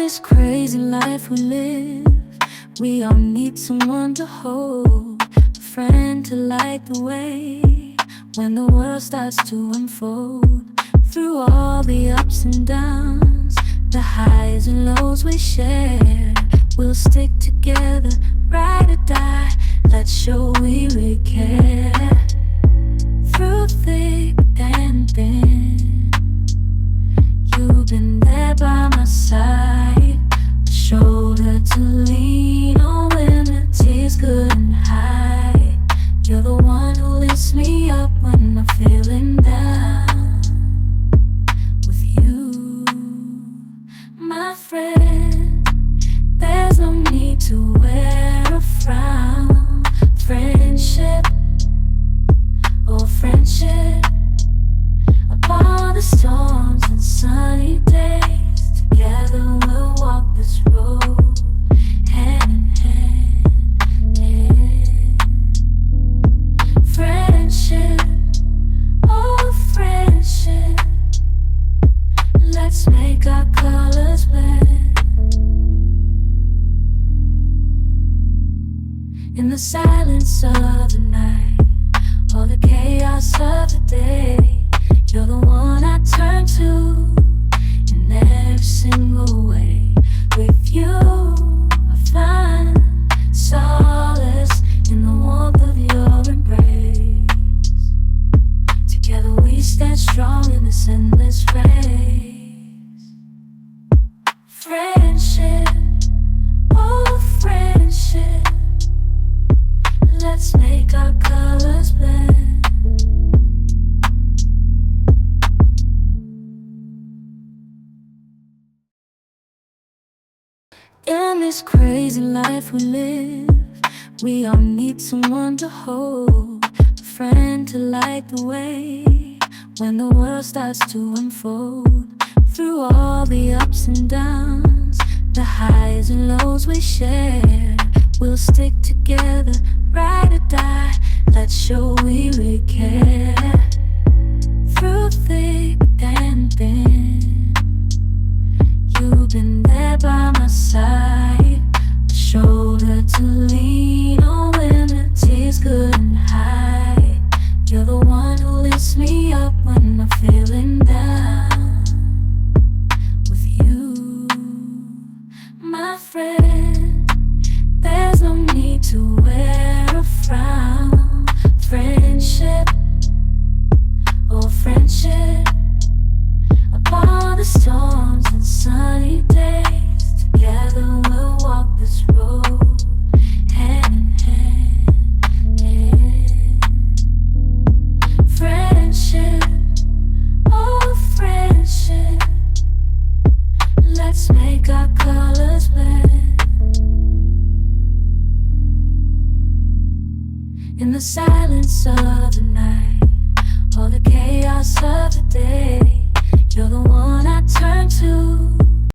this crazy life we live, we all need someone to hold, a friend to light the way when the world starts to unfold. Through all the ups and downs, the highs and lows we share, we'll stick together, ride or die. Let's show we really care. Through thick and thin, you've been there by my side, a shoulder to lean on when the tears couldn't hide. You're the one who lifts me up when I'm feeling down. With you, my friend, there's no need to wear a frown. Friendship, oh friendship, upon the storms and sunny days, together we'll walk this road, hand in hand, yeah. Friendship, oh friendship, let's make our colors blend. In the silence of the night, all the chaos of the day, you're the one I turn to in every single way. With you, I find solace in the warmth of your embrace. Together we stand strong in this endless race. Friendship, oh friendship, let's make our colors blend. In this crazy life we live, we all need someone to hold, a friend to light the way when the world starts to unfold. Through all the ups and downs, the highs and lows we share, we'll stick together, ride or die. Let's show we really care. Through thick and thin, you've been there by my side, a shoulder to lean on when the tears couldn't hide. You're the one who lifts me up when I'm feeling down. With you, my friend, there's no need to wear a frown. Friendship, oh friendship, upon the storms and sunny days, together we'll walk this road, hand in hand, yeah. Friendship, oh friendship, let's make our colors blend. In the silence of the night, all the chaos of the day, you're the one I turn to